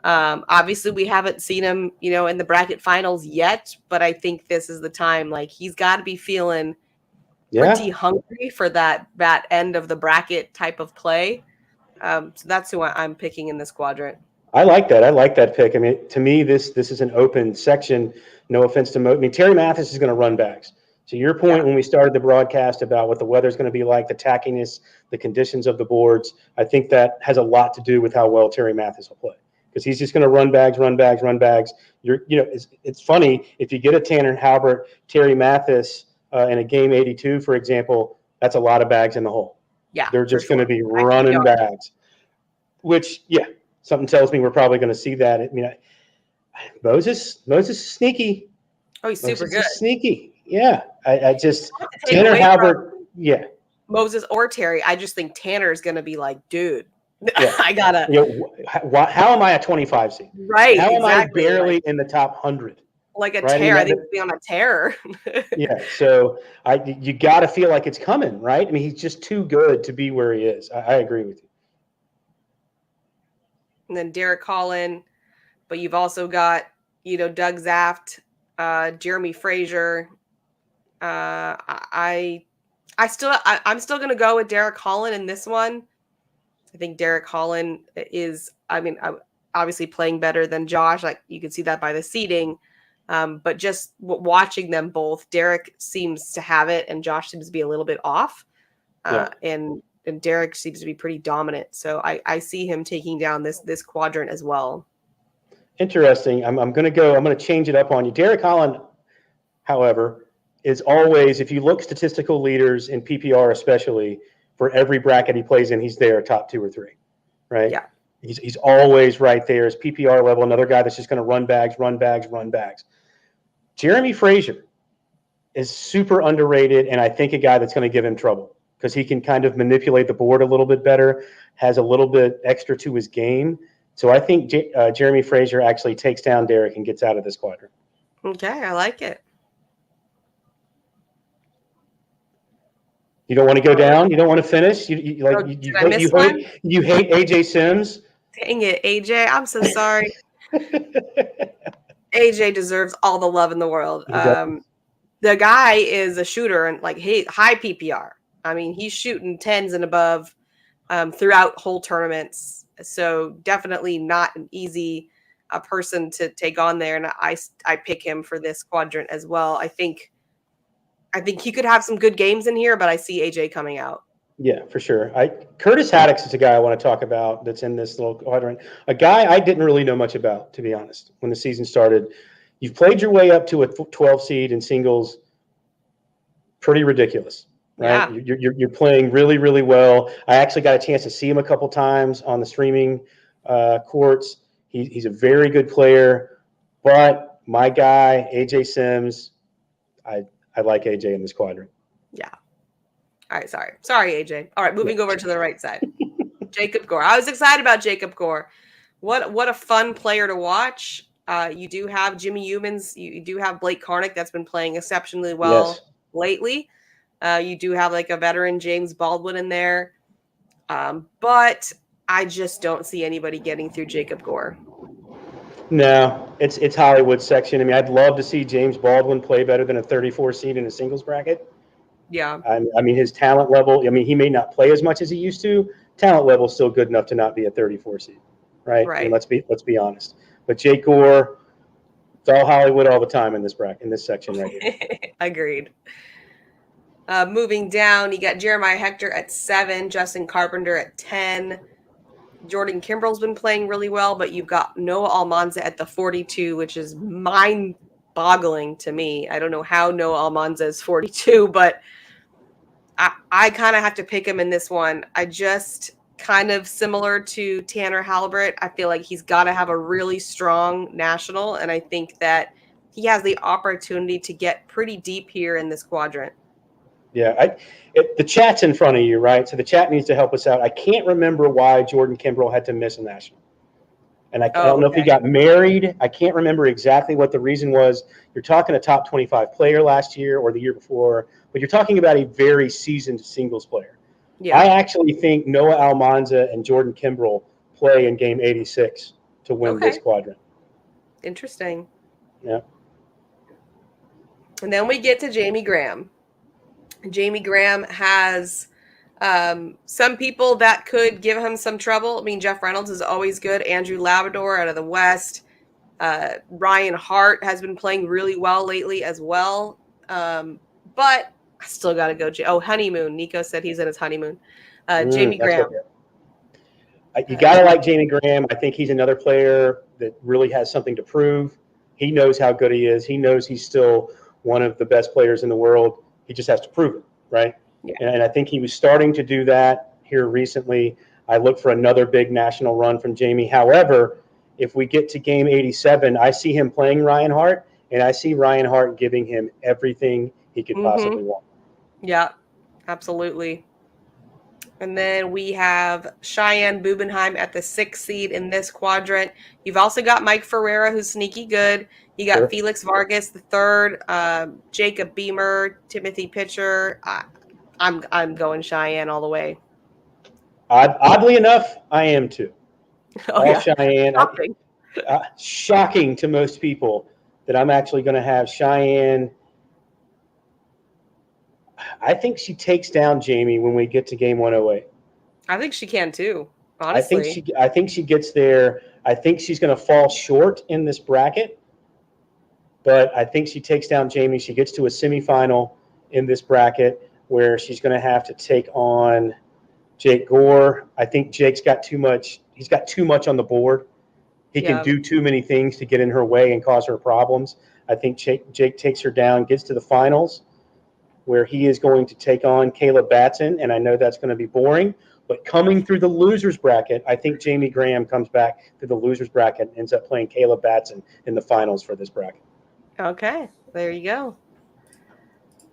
Obviously, we haven't seen him, in the bracket finals yet. But I think this is the time. Like, he's got to be feeling pretty hungry for that end of the bracket type of play. So that's who I'm picking in this quadrant. I like that. I like that pick. I mean, to me, this is an open section. No offense to I mean, Terry Mathis is going to run backs. To your point, when we started the broadcast about what the weather's going to be like, the tackiness, the conditions of the boards, I think that has a lot to do with how well Terry Mathis will play. Because he's just going to run bags. It's funny, if you get a Tanner Halbert, Terry Mathis in a game 82, for example, that's a lot of bags in the hole. Yeah, they're just going to be running bags. Which, something tells me we're probably going to see that. I mean, Moses is sneaky. Oh, he's super good. Sneaky. Yeah. I just Tanner Halbert. Yeah. Moses or Terry. I just think Tanner is going to be like, dude, I gotta. How am I a 25 seed? Right. How am I barely in the top 100? Like a tear. I think we'll be on a tear. Yeah. So you got to feel like it's coming, right? I mean, he's just too good to be where he is. I agree with you. And then Derek Collin, but you've also got, Doug Zaft, Jeremy Frazier. I'm still going to go with Derek Collin in this one. I think Derek Collin is, obviously playing better than Josh. Like, you can see that by the seeding. But just watching them both, Derek seems to have it and Josh seems to be a little bit off. And Derek seems to be pretty dominant. So I see him taking down this quadrant as well. Interesting. I'm going to change it up on you. Derek Collin, however, is always, if you look statistical leaders in PPR especially, for every bracket he plays in, he's there top 2 or 3, right? Yeah. He's always right there. His PPR level, another guy that's just going to run bags. Jeremy Frazier is super underrated, and I think a guy that's going to give him trouble because he can kind of manipulate the board a little bit better, has a little bit extra to his game. So I think Jeremy Frazier actually takes down Derek and gets out of this quadrant. Okay, I like it. You don't want to go down? You don't want to finish? You hate AJ Sims? Dang it, AJ. I'm so sorry. AJ deserves all the love in the world. The guy is a shooter and high PPR. I mean, he's shooting 10s and above throughout whole tournaments. So definitely not an easy a person to take on there, and I pick him for this quadrant as well. I think he could have some good games in here, but I see AJ coming out. Yeah, for sure. Curtis Haddix is a guy I want to talk about that's in this little quadrant. A guy I didn't really know much about, to be honest, when the season started. You've played your way up to a 12 seed in singles. Pretty ridiculous, right? Yeah. You're playing really, really well. I actually got a chance to see him a couple times on the streaming courts. He's a very good player, but my guy, AJ Sims, I like AJ in this quadrant. Yeah. All right, sorry, AJ. All right, moving over to the right side. Jacob Gore. I was excited about Jacob Gore. What a fun player to watch. You do have Jimmy Humans. You do have Blake Karnick that's been playing exceptionally well lately. You do have like a veteran James Baldwin in there. But I just don't see anybody getting through Jacob Gore. No, it's Hollywood section. I mean, I'd love to see James Baldwin play better than a 34 seed in a singles bracket. Yeah. I mean, his talent level, I mean, he may not play as much as he used to. Talent level is still good enough to not be a 34 seed, right? Right. I mean, let's be honest. But Jake Gore, it's all Hollywood all the time in this bracket, in this section right here. Agreed. Moving down, you got Jeremiah Hector at 7, Justin Carpenter at 10. Jordan Kimbrell's been playing really well, but you've got Noah Almanza at the 42, which is mind-boggling to me. I don't know how Noah Almanza is 42, but I kind of have to pick him in this one. I just kind of similar to Tanner Halbert. I feel like he's got to have a really strong national, and I think that he has the opportunity to get pretty deep here in this quadrant. Yeah, the chat's in front of you, right? So the chat needs to help us out. I can't remember why Jordan Kimbrell had to miss a national. And I don't know if he got married. I can't remember exactly what the reason was. You're talking a top 25 player last year or the year before, but you're talking about a very seasoned singles player. Yeah. I actually think Noah Almanza and Jordan Kimbrell play in game 86 to win this quadrant. Interesting. Yeah. And then we get to Jamie Graham. Jamie Graham has some people that could give him some trouble. I mean, Jeff Reynolds is always good. Andrew Labrador out of the West. Ryan Hart has been playing really well lately as well. But I still got to go. Honeymoon. Nico said he's in his honeymoon. Jamie Graham. You got to like Jamie Graham. I think he's another player that really has something to prove. He knows how good he is. He knows he's still one of the best players in the world. He just has to prove it, right? Yeah. And I think he was starting to do that here recently. I look for another big national run from Jamie. However, if we get to game 87, I see him playing Ryan Hart, and I see Ryan Hart giving him everything he could possibly want. Yeah, absolutely. And then we have Cheyenne Bubenheim at the 6th seed in this quadrant. You've also got Mike Ferreira, who's sneaky good. You got Felix Vargas the 3rd, Jacob Beamer, Timothy Pitcher. I'm going Cheyenne all the way. Oddly enough, I am too. Cheyenne. Shocking. Shocking to most people that I'm actually going to have Cheyenne. I think she takes down Jamie when we get to game 108. I think she can too, honestly. I think she gets there. I think she's going to fall short in this bracket, but I think she takes down Jamie. She gets to a semifinal in this bracket where she's going to have to take on Jake Gore. I think Jake's got too much. He's got too much on the board. He can do too many things to get in her way and cause her problems. I think Jake takes her down, gets to the finals, where he is going to take on Caleb Batson, and I know that's going to be boring, but coming through the losers bracket, I think Jamie Graham comes back through the losers bracket and ends up playing Caleb Batson in the finals for this bracket. Okay, there you go.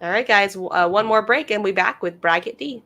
All right, guys, one more break, and we'll be back with Bracket D.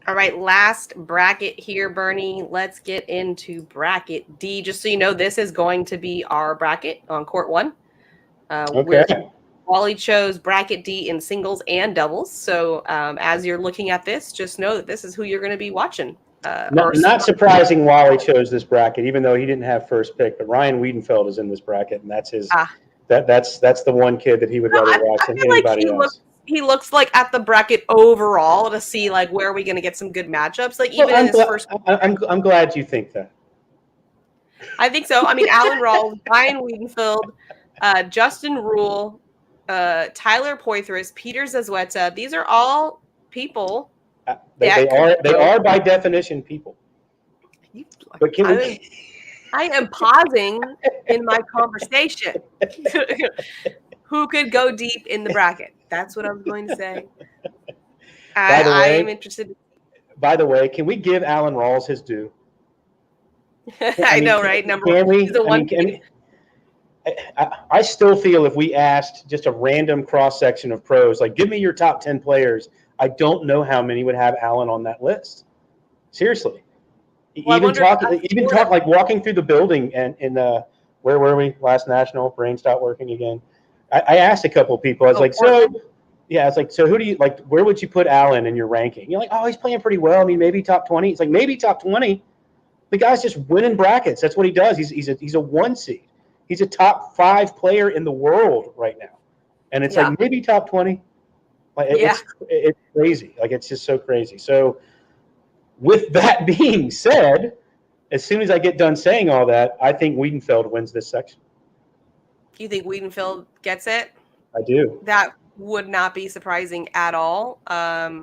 All right, last bracket here, Bernie. Let's get into bracket D. Just so you know, this is going to be our bracket on court 1. Okay. Wally chose bracket D in singles and doubles. So as you're looking at this, just know that this is who you're going to be watching. Not surprising Wally chose this bracket, even though he didn't have first pick. But Ryan Wiedenfeld is in this bracket, and that's his. That's the one kid that he would rather watch than anybody else. He looks like at the bracket overall to see like where are we going to get some good matchups. Like even in his first. I'm glad you think that. I think so. I mean, Alan Rawls, Ryan Wiedenfeld, Justin Rule, Tyler Poitras, Peter Zazueta. These are all people. They are by definition people. But I am pausing in my conversation. Who could go deep in the bracket? That's what I was going to say. I am interested. By the way, can we give Alan Rawls his due? I know, right? Number one. I still feel if we asked just a random cross section of pros, like give me your top 10 players, I don't know how many would have Alan on that list. Seriously. Well, even talk like walking through the building and where were we last national? Brain stopped working again. I asked a couple of people. I was so who do you like? Where would you put Alan in your ranking? You're like, oh, he's playing pretty well. I mean, maybe top 20. It's like maybe top 20. The guy's just winning brackets. That's what he does. He's a 1 seed. He's a top 5 player in the world right now, and it's like maybe top 20. Like it's crazy. Like it's just so crazy. So with that being said, as soon as I get done saying all that, I think Wiedenfeld wins this section. You think Wiedenfeld gets it? I do. That would not be surprising at all. I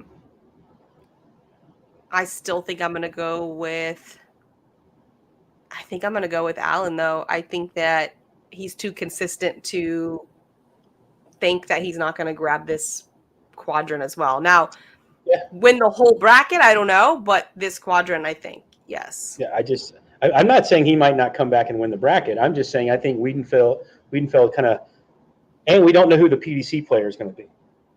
still think I'm going to go with. I think I'm going to go with Alan, though. I think that he's too consistent to think that he's not going to grab this quadrant as well. Now, win the whole bracket, I don't know, but this quadrant, I think, yes. Yeah, I'm not saying he might not come back and win the bracket. I'm just saying I think Wiedenfeld kind of, and we don't know who the PDC player is going to be.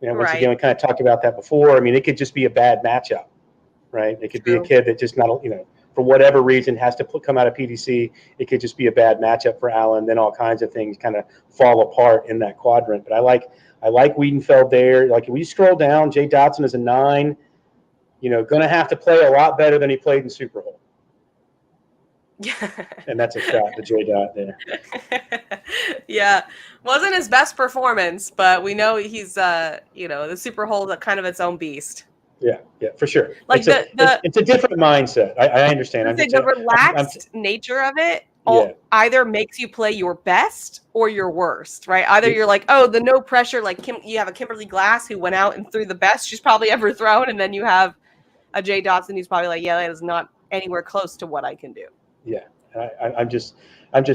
Once again, we kind of talked about that before. I mean, it could just be a bad matchup, right? It could be a kid that just not, for whatever reason has to come out of PDC. It could just be a bad matchup for Allen. Then all kinds of things kind of fall apart in that quadrant. But I like Wiedenfeld there. Like if we scroll down, Jay Dotson is a 9. Going to have to play a lot better than he played in Super Bowl. And that's a shot to Jay Dot there. Yeah, wasn't his best performance, but we know he's the Super Bowl is kind of its own beast. Yeah, for sure. Like it's a different mindset. I understand. The relaxed nature of it either makes you play your best or your worst, right? Either you're like, oh, the no pressure, like you have a Kimberly Glass who went out and threw the best she's probably ever thrown, and then you have a Jay Dotson who's probably like, yeah, that is not anywhere close to what I can do. Yeah, I'm just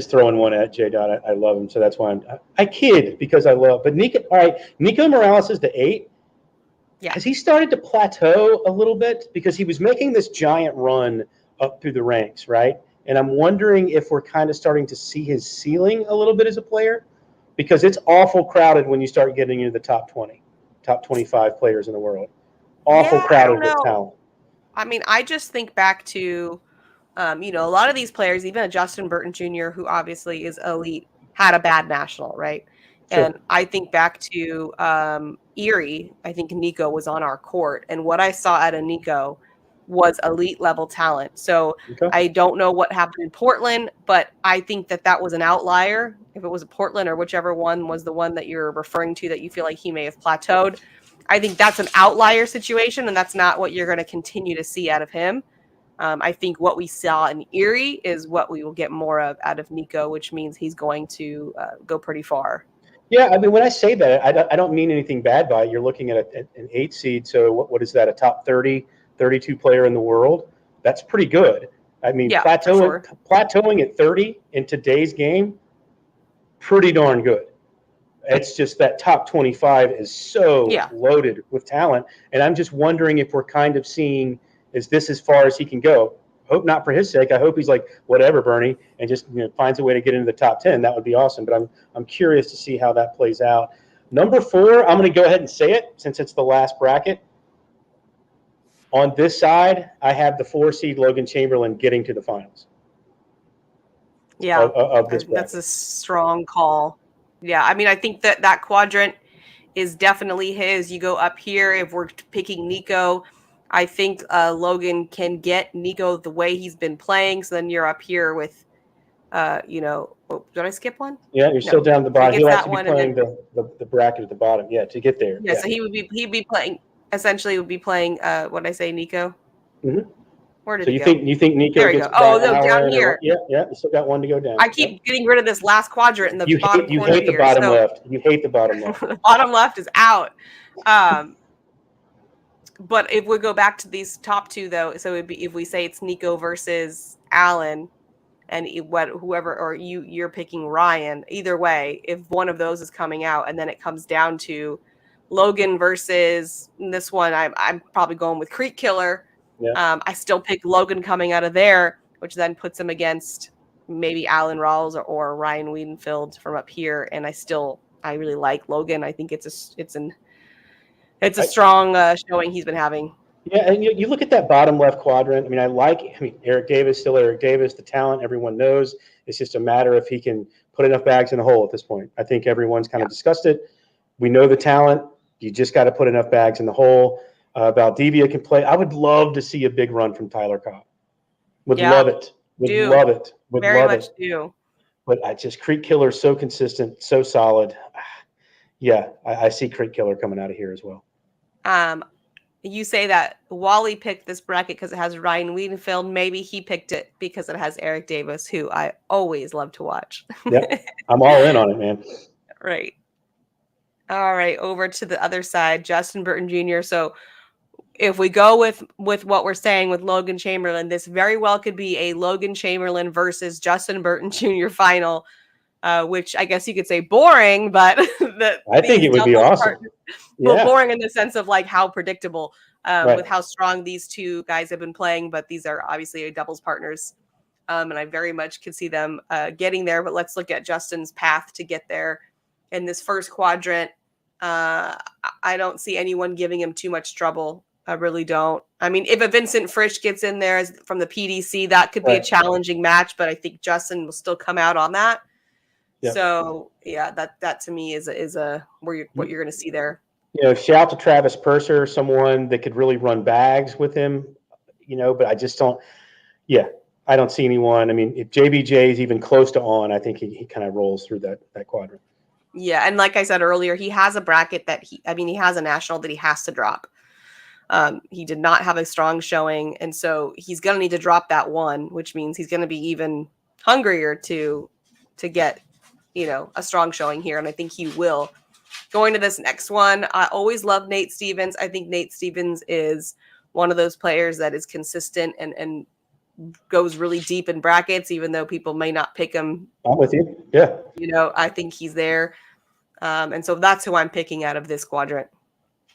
throwing one at Jay Dot. I love him, so that's why I kid because I love. But Nico Morales is the 8. Yeah. Has he started to plateau a little bit? Because he was making this giant run up through the ranks, right? And I'm wondering if we're kind of starting to see his ceiling a little bit as a player, because it's awful crowded when you start getting into the top 20, top 25 players in the world. Awful crowded with talent. I mean, I just think back to, a lot of these players, even a Justin Burton Jr., who obviously is elite, had a bad national, right? Sure. And I think back to Erie. I think Nico was on our court, and what I saw out of Nico was elite level talent. So I don't know what happened in Portland, but I think that was an outlier. If it was Portland or whichever one was the one that you're referring to that you feel like he may have plateaued, I think that's an outlier situation, and that's not what you're going to continue to see out of him. I think what we saw in Erie is what we will get more of out of Nico, which means he's going to go pretty far. Yeah, I mean, when I say that, I don't mean anything bad by it. You're looking at an 8 seed, so what is that, a top 30, 32 player in the world? That's pretty good. I mean, plateauing at 30 in today's game, pretty darn good. It's just that top 25 is so loaded with talent, and I'm just wondering if we're kind of seeing, is this as far as he can go? Hope not for his sake. I hope he's like, whatever, Bernie, and just finds a way to get into the top 10. That would be awesome. But I'm curious to see how that plays out. Number 4, I'm going to go ahead and say it since it's the last bracket. On this side, I have the 4 seed Logan Chamberlain getting to the finals. Yeah, of this bracket. That's a strong call. Yeah, I mean, I think that quadrant is definitely his. You go up here, if we're picking Nico, I think Logan can get Nico the way he's been playing. So then you're up here with, did I skip one? Yeah, you're still down the bottom. He'll have to be playing then, the bracket at the bottom. Yeah, to get there. Yeah, so he'd be playing, essentially would be playing, what did I say, Nico? Mm-hmm. Where did so he you go? think Nico gets Oh, no, down here. Yeah, you still got one to go down. I keep getting rid of this last quadrant in the bottom corner. You hate the bottom left. You hate the bottom left. The bottom left is out. But if we go back to these top two, though, so it'd be, if we say it's Nico versus Alan, and whoever, or you're picking Ryan, either way, if one of those is coming out, and then it comes down to Logan versus this one, I'm probably going with Creek Killer. Yeah. I still pick Logan coming out of there, which then puts him against maybe Alan Rawls or Ryan Wiedenfeld from up here. And I really like Logan. I think it's a strong showing he's been having. Yeah, and you look at that bottom left quadrant. I mean, Eric Davis, still Eric Davis, the talent everyone knows. It's just a matter if he can put enough bags in the hole at this point. I think everyone's kind of discussed it. We know the talent. You just got to put enough bags in the hole. Valdivia can play. I would love to see a big run from Tyler Cobb. Would love it. Love it. Very much do. But Creek Killer is so consistent, so solid. Yeah, I see Creek Killer coming out of here as well. You say that Wally picked this bracket because it has Ryan Wiedenfeld. Maybe he picked it because it has Eric Davis, who I always love to watch. Yeah, I'm all in on it, man. Right. All right, over to the other side, Justin Burton Jr. So if we go with what we're saying with Logan Chamberlain, this very well could be a Logan Chamberlain versus Justin Burton Jr. final, which I guess you could say boring, but I think it would be awesome. Well, boring in the sense of like how predictable with how strong these two guys have been playing, but these are obviously doubles partners. And I very much could see them getting there, but let's look at Justin's path to get there in this first quadrant. I don't see anyone giving him too much trouble. I really don't. I mean, if a Vincent Frisch gets in there from the PDC, that could be a challenging match, but I think Justin will still come out on that. Yeah. So yeah, that to me is what you're going to see there. Shout to Travis Purser, someone that could really run bags with him, but I just don't. Yeah, I don't see anyone. I mean, if JBJ is even close to on, I think he kind of rolls through that quadrant. Yeah, and like I said earlier, he has a bracket that he has a national that he has to drop. He did not have a strong showing, and so he's going to need to drop that one, which means he's going to be even hungrier to get, a strong showing here, and I think he will. Going to this next one, I always love Nate Stevens. I think Nate Stevens is one of those players that is consistent and goes really deep in brackets, even though people may not pick him. I'm with you. Yeah. I think he's there. And so that's who I'm picking out of this quadrant.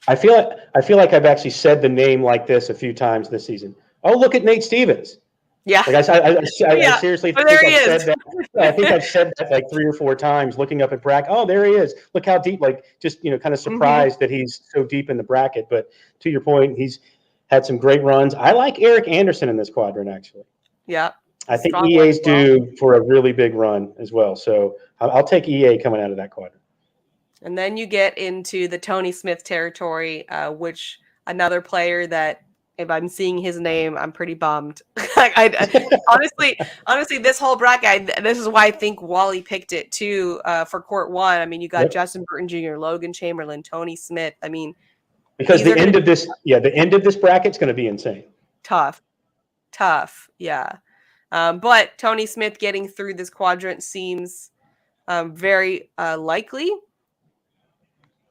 I feel like I've actually said the name like this a few times this season. Oh, look at Nate Stevens. Yeah. Like I seriously think I've said that. I think I've said that like 3 or 4 times, looking up at bracket. Oh, there he is. Look how deep, like just, kind of surprised that he's so deep in the bracket. But to your point, he's had some great runs. I like Eric Anderson in this quadrant, actually. Yeah. I think EA's due for a really big run as well. So I'll take EA coming out of that quadrant. And then you get into the Tony Smith territory, which another player that if I'm seeing his name, I'm pretty bummed. Honestly, this whole bracket, this is why I think Wally picked it too for Court 1. I mean, you got Justin Burton Jr., Logan Chamberlain, Tony Smith. I mean, because the end of this bracket's going to be insane. Tough. Yeah. But Tony Smith getting through this quadrant seems very likely.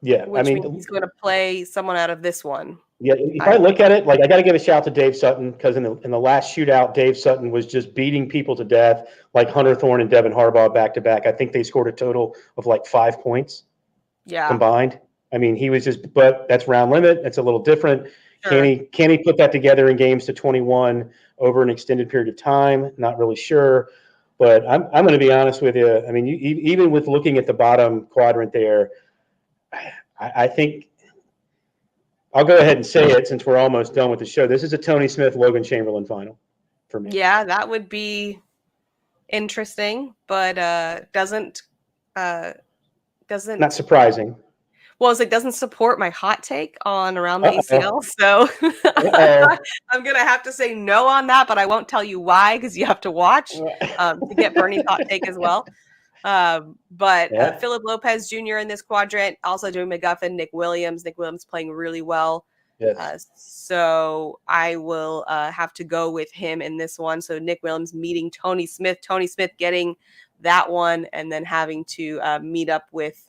Yeah, which means he's going to play someone out of this one. Yeah, if I look at it, like I got to give a shout to Dave Sutton because in the last shootout, Dave Sutton was just beating people to death, like Hunter Thorne and Devin Harbaugh back to back. I think they scored a total of like 5 points combined. I mean, he was but that's round limit. That's a little different. Sure. Can he put that together in games to 21 over an extended period of time? Not really sure. But I'm going to be honest with you. I mean, even with looking at the bottom quadrant there, I think I'll go ahead and say it since we're almost done with the show. This is a Tony Smith, Logan Chamberlain final for me. Yeah, that would be interesting, but doesn't not surprising. Well, it's like doesn't support my hot take on around the ACL, so I'm gonna have to say no on that, but I won't tell you why because you have to watch to get Bernie's hot take as well. But Philip Lopez Jr. in this quadrant, also doing McGuffin, Nick Williams. Nick Williams playing really well. Yes. So I will have to go with him in this one. So Nick Williams meeting Tony Smith. Tony Smith getting that one, and then having to meet up with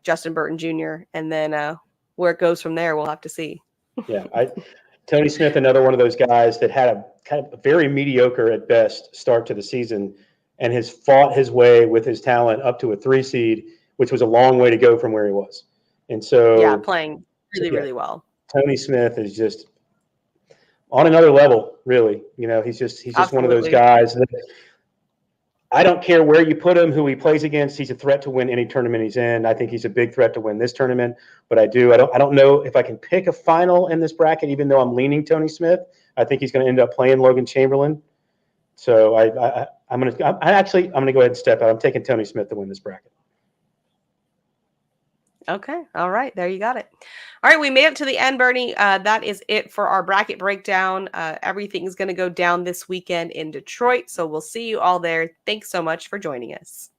Justin Burton Jr. And then where it goes from there, we'll have to see. Yeah, Tony Smith, another one of those guys that had a kind of a very mediocre at best start to the season, and has fought his way with his talent up to a 3 seed, which was a long way to go from where he was. And so, playing really well. Tony Smith is just on another level, really. He's just Absolutely. One of those guys that I don't care where you put him, who he plays against. He's a threat to win any tournament he's in. I think he's a big threat to win this tournament. But I don't know if I can pick a final in this bracket, even though I'm leaning Tony Smith. I think he's going to end up playing Logan Chamberlain. So I'm going to go ahead and step out. I'm taking Tony Smith to win this bracket. Okay. All right. There you got it. All right. We made it to the end, Bernie. That is it for our bracket breakdown. Everything's going to go down this weekend in Detroit. So we'll see you all there. Thanks so much for joining us.